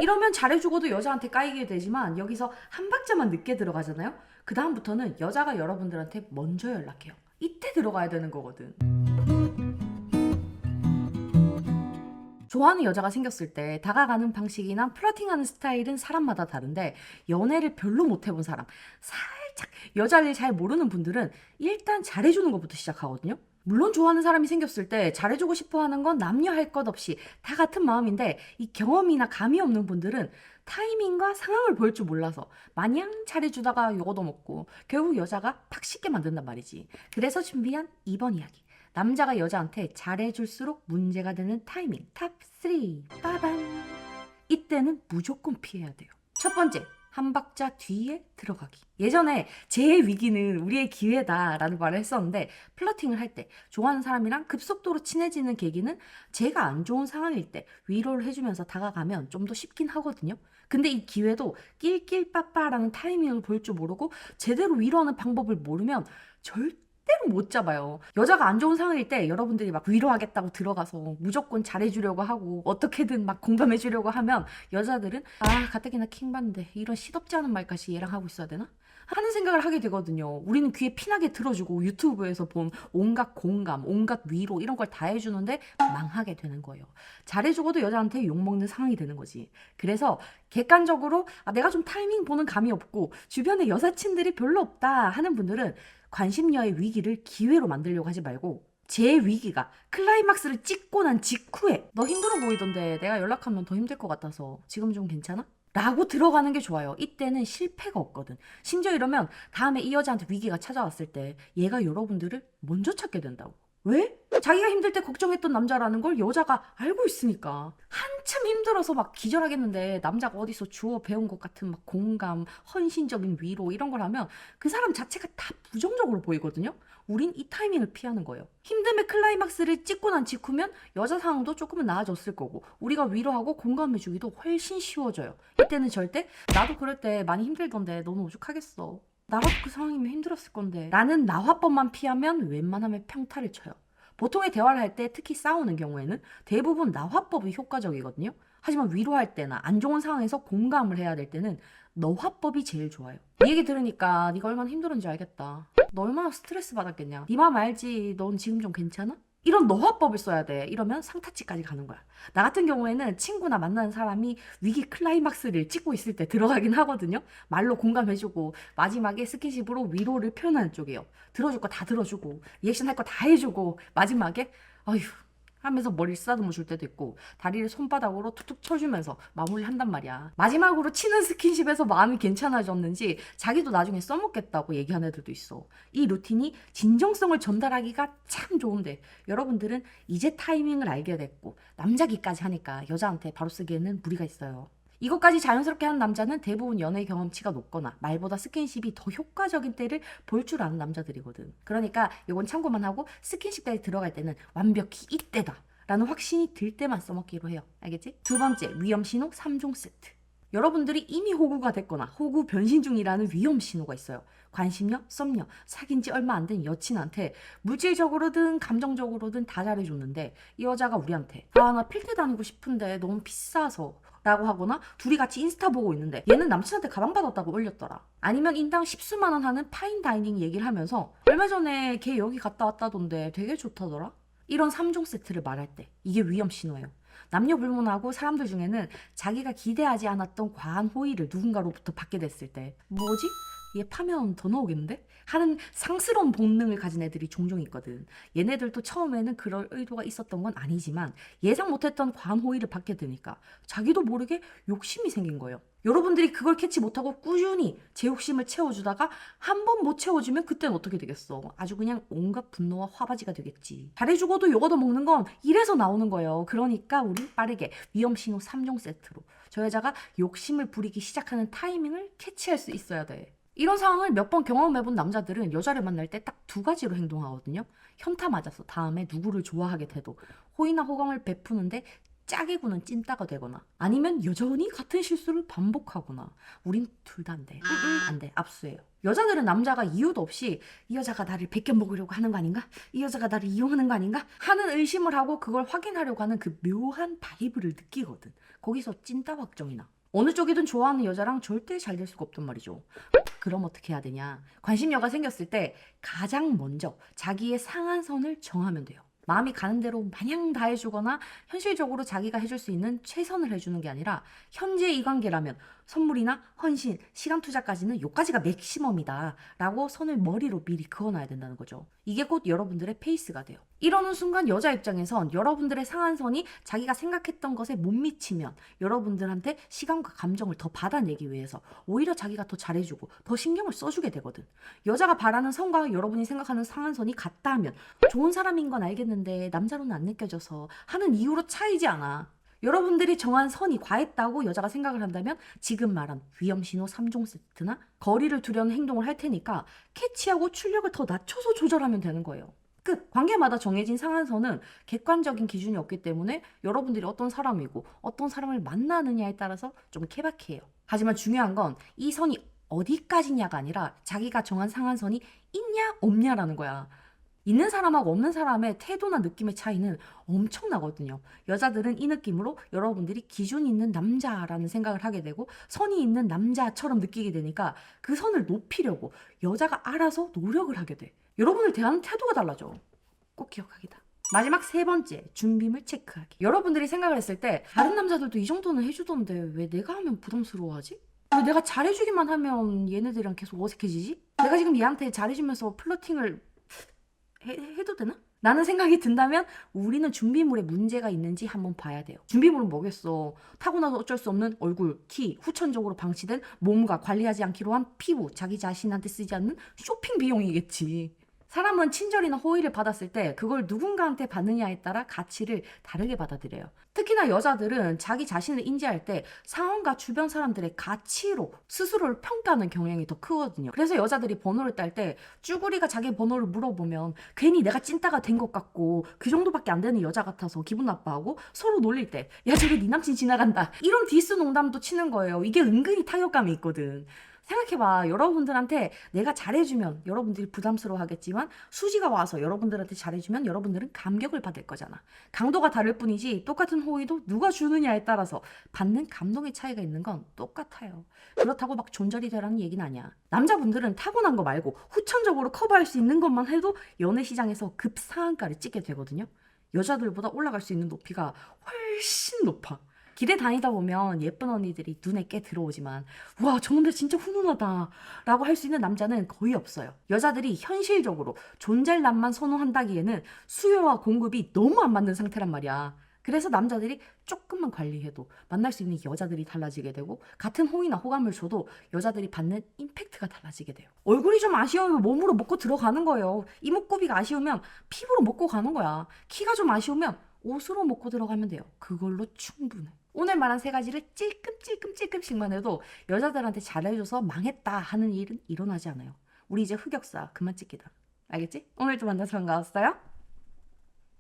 이러면 잘해주고도 여자한테 까이게 되지만 여기서 한 박자만 늦게 들어가잖아요. 그 다음부터는 여자가 여러분들한테 먼저 연락해요. 이때 들어가야 되는 거거든. 좋아하는 여자가 생겼을 때 다가가는 방식이나 플러팅하는 스타일은 사람마다 다른데, 연애를 별로 못 해본 사람, 살짝 여자를 잘 모르는 분들은 일단 잘해주는 것부터 시작하거든요. 물론 좋아하는 사람이 생겼을 때 잘해주고 싶어 하는 건 남녀 할 것 없이 다 같은 마음인데, 이 경험이나 감이 없는 분들은 타이밍과 상황을 볼 줄 몰라서 마냥 잘해주다가 욕 얻어먹고 결국 여자가 팍 씻게 만든단 말이지. 그래서 준비한 이번 이야기. 남자가 여자한테 잘해줄수록 문제가 되는 타이밍 탑 3. 빠밤. 이때는 무조건 피해야 돼요. 첫 번째, 한 박자 뒤에 들어가기. 예전에 제 위기는 우리의 기회다라는 말을 했었는데, 플러팅을 할 때 좋아하는 사람이랑 급속도로 친해지는 계기는 제가 안 좋은 상황일 때 위로를 해주면서 다가가면 좀 더 쉽긴 하거든요. 근데 이 기회도 낄낄빠빠라는 타이밍을 볼 줄 모르고 제대로 위로하는 방법을 모르면 절대로 못 잡아요. 여자가 안 좋은 상황일 때 여러분들이 막 위로하겠다고 들어가서 무조건 잘해주려고 하고 어떻게든 막 공감해주려고 하면 여자들은 가뜩이나 킹받는데 이런 시덥지 않은 말까지 얘랑 하고 있어야 되나? 하는 생각을 하게 되거든요. 우리는 귀에 피나게 들어주고 유튜브에서 본 온갖 공감, 온갖 위로 이런 걸 다 해주는데 망하게 되는 거예요. 잘해주고도 여자한테 욕먹는 상황이 되는 거지. 그래서 객관적으로 내가 좀 타이밍 보는 감이 없고 주변에 여사친들이 별로 없다 하는 분들은 관심녀의 위기를 기회로 만들려고 하지 말고, 제 위기가 클라이막스를 찍고 난 직후에 너 힘들어 보이던데 내가 연락하면 더 힘들 것 같아서 지금 좀 괜찮아? 라고 들어가는 게 좋아요. 이때는 실패가 없거든. 심지어 이러면 다음에 이 여자한테 위기가 찾아왔을 때 얘가 여러분들을 먼저 찾게 된다고. 왜? 자기가 힘들 때 걱정했던 남자라는 걸 여자가 알고 있으니까. 한참 힘들어서 막 기절하겠는데 남자가 어디서 주워 배운 것 같은 막 공감, 헌신적인 위로 이런 걸 하면 그 사람 자체가 다 부정적으로 보이거든요. 우린 이 타이밍을 피하는 거예요. 힘듦의 클라이막스를 찍고 난 직후면 여자 상황도 조금은 나아졌을 거고 우리가 위로하고 공감해주기도 훨씬 쉬워져요. 이때는 절대 나도 그럴 때 많이 힘들던데 너는 오죽하겠어. 나라도 그 상황이면 힘들었을 건데 라는 나화법만 피하면 웬만하면 평타를 쳐요. 보통의 대화를 할 때, 특히 싸우는 경우에는 대부분 나화법이 효과적이거든요. 하지만 위로할 때나 안 좋은 상황에서 공감을 해야 될 때는 너화법이 제일 좋아요. 이 얘기 들으니까 네가 얼마나 힘들었는지 알겠다. 너 얼마나 스트레스 받았겠냐. 네 맘 알지. 넌 지금 좀 괜찮아? 이런 너화법을 써야 돼. 이러면 상타치까지 가는 거야. 나 같은 경우에는 친구나 만나는 사람이 위기 클라이막스를 찍고 있을 때 들어가긴 하거든요. 말로 공감해주고 마지막에 스킨십으로 위로를 표현하는 쪽이에요. 들어줄 거 다 들어주고 리액션 할 거 다 해주고 마지막에 어휴 하면서 머리를 쓰다듬어 줄 때도 있고 다리를 손바닥으로 툭툭 쳐주면서 마무리한단 말이야. 마지막으로 치는 스킨십에서 마음이 괜찮아졌는지 자기도 나중에 써먹겠다고 얘기하는 애들도 있어. 이 루틴이 진정성을 전달하기가 참 좋은데 여러분들은 이제 타이밍을 알게 됐고 남자기까지 하니까 여자한테 바로 쓰기에는 무리가 있어요. 이것까지 자연스럽게 하는 남자는 대부분 연애 경험치가 높거나 말보다 스킨십이 더 효과적인 때를 볼 줄 아는 남자들이거든. 그러니까 이건 참고만 하고 스킨십까지 들어갈 때는 완벽히 이때다 라는 확신이 들 때만 써먹기로 해요. 알겠지? 두 번째, 위험신호 3종 세트. 여러분들이 이미 호구가 됐거나 호구 변신 중이라는 위험 신호가 있어요. 관심녀, 썸녀, 사귄 지 얼마 안 된 여친한테 물질적으로든 감정적으로든 다 잘해줬는데 이 여자가 우리한테 나 필테 다니고 싶은데 너무 비싸서 라고 하거나 둘이 같이 인스타 보고 있는데 얘는 남친한테 가방 받았다고 올렸더라. 아니면 인당 10수만 원 하는 파인다이닝 얘기를 하면서 얼마 전에 걔 여기 갔다 왔다던데 되게 좋다더라. 이런 3종 세트를 말할 때 이게 위험 신호예요. 남녀 불문하고 사람들 중에는 자기가 기대하지 않았던 과한 호의를 누군가로부터 받게 됐을 때 뭐지? 얘 파면 더 나오겠는데? 하는 상스러운 본능을 가진 애들이 종종 있거든. 얘네들도 처음에는 그럴 의도가 있었던 건 아니지만 예상 못했던 과한 호의를 받게 되니까 자기도 모르게 욕심이 생긴 거예요. 여러분들이 그걸 캐치 못하고 꾸준히 제 욕심을 채워주다가 한 번 못 채워주면 그땐 어떻게 되겠어? 아주 그냥 온갖 분노와 화바지가 되겠지. 잘해주고도 욕 얻어먹는 건 이래서 나오는 거예요. 그러니까 우리 빠르게 위험신호 3종 세트로 저 여자가 욕심을 부리기 시작하는 타이밍을 캐치할 수 있어야 돼. 이런 상황을 몇 번 경험해본 남자들은 여자를 만날 때 딱 두 가지로 행동하거든요. 현타 맞아서 다음에 누구를 좋아하게 돼도 호의나 호감을 베푸는데 짜게 구는 찐따가 되거나 아니면 여전히 같은 실수를 반복하거나 우린 둘 다 안 돼. 안 돼. 압수해요. 여자들은 남자가 이유도 없이 이 여자가 나를 베껴 먹으려고 하는 거 아닌가? 이 여자가 나를 이용하는 거 아닌가? 하는 의심을 하고 그걸 확인하려고 하는 그 묘한 바이브를 느끼거든. 거기서 찐따 확정이 나. 어느 쪽이든 좋아하는 여자랑 절대 잘 될 수가 없단 말이죠. 그럼 어떻게 해야 되냐? 관심여가 생겼을 때 가장 먼저 자기의 상한선을 정하면 돼요. 마음이 가는 대로 마냥 다 해주거나 현실적으로 자기가 해줄 수 있는 최선을 해주는 게 아니라 현재 이 관계라면 선물이나 헌신, 시간 투자까지는 요까지가 맥시멈이다 라고 선을 머리로 미리 그어놔야 된다는 거죠. 이게 곧 여러분들의 페이스가 돼요. 이러는 순간 여자 입장에선 여러분들의 상한선이 자기가 생각했던 것에 못 미치면 여러분들한테 시간과 감정을 더 받아내기 위해서 오히려 자기가 더 잘해주고 더 신경을 써주게 되거든. 여자가 바라는 선과 여러분이 생각하는 상한선이 같다 하면 좋은 사람인 건 알겠는데 남자로는 안 느껴져서 하는 이유로 차이지 않아. 여러분들이 정한 선이 과했다고 여자가 생각을 한다면 지금 말한 위험신호 3종 세트나 거리를 두려는 행동을 할 테니까 캐치하고 출력을 더 낮춰서 조절하면 되는 거예요. 끝! 관계마다 정해진 상한선은 객관적인 기준이 없기 때문에 여러분들이 어떤 사람이고 어떤 사람을 만나느냐에 따라서 좀 케바케해요. 하지만 중요한 건 이 선이 어디까지냐가 아니라 자기가 정한 상한선이 있냐 없냐라는 거야. 있는 사람하고 없는 사람의 태도나 느낌의 차이는 엄청나거든요. 여자들은 이 느낌으로 여러분들이 기준 있는 남자라는 생각을 하게 되고 선이 있는 남자처럼 느끼게 되니까 그 선을 높이려고 여자가 알아서 노력을 하게 돼. 여러분을 대하는 태도가 달라져. 꼭 기억하기다. 마지막 세 번째, 준비물 체크하기. 여러분들이 생각을 했을 때 다른 남자들도 이 정도는 해주던데 왜 내가 하면 부담스러워하지? 왜 내가 잘해주기만 하면 얘네들이랑 계속 어색해지지? 내가 지금 얘한테 잘해주면서 플러팅을 해도 되나? 라는 생각이 든다면 우리는 준비물에 문제가 있는지 한번 봐야 돼요. 준비물은 뭐겠어? 타고나도 어쩔 수 없는 얼굴, 키, 후천적으로 방치된 몸과 관리하지 않기로 한 피부, 자기 자신한테 쓰지 않는 쇼핑 비용이겠지. 사람은 친절이나 호의를 받았을 때 그걸 누군가한테 받느냐에 따라 가치를 다르게 받아들여요. 특히나 여자들은 자기 자신을 인지할 때 상황과 주변 사람들의 가치로 스스로를 평가하는 경향이 더 크거든요. 그래서 여자들이 번호를 딸 때 쭈구리가 자기 번호를 물어보면 괜히 내가 찐따가 된 것 같고 그 정도밖에 안 되는 여자 같아서 기분 나빠하고 서로 놀릴 때 야 저기 네 남친 지나간다 이런 디스 농담도 치는 거예요. 이게 은근히 타격감이 있거든. 생각해봐. 여러분들한테 내가 잘해주면 여러분들이 부담스러워하겠지만 수지가 와서 여러분들한테 잘해주면 여러분들은 감격을 받을 거잖아. 강도가 다를 뿐이지 똑같은 호의도 누가 주느냐에 따라서 받는 감동의 차이가 있는 건 똑같아요. 그렇다고 막 존잘이 되라는 얘기는 아니야. 남자분들은 타고난 거 말고 후천적으로 커버할 수 있는 것만 해도 연애 시장에서 급상한가를 찍게 되거든요. 여자들보다 올라갈 수 있는 높이가 훨씬 높아. 길에 다니다 보면 예쁜 언니들이 눈에 꽤 들어오지만 와 저놈들 진짜 훈훈하다 라고 할 수 있는 남자는 거의 없어요. 여자들이 현실적으로 존잘남만 선호한다기에는 수요와 공급이 너무 안 맞는 상태란 말이야. 그래서 남자들이 조금만 관리해도 만날 수 있는 여자들이 달라지게 되고 같은 호의나 호감을 줘도 여자들이 받는 임팩트가 달라지게 돼요. 얼굴이 좀 아쉬우면 몸으로 먹고 들어가는 거예요. 이목구비가 아쉬우면 피부로 먹고 가는 거야. 키가 좀 아쉬우면 옷으로 먹고 들어가면 돼요. 그걸로 충분해. 오늘 말한 세 가지를 찔끔씩만 해도 여자들한테 잘해줘서 망했다 하는 일은 일어나지 않아요. 우리 이제 흑역사 그만 찍기다. 알겠지? 오늘도 만나서 반가웠어요.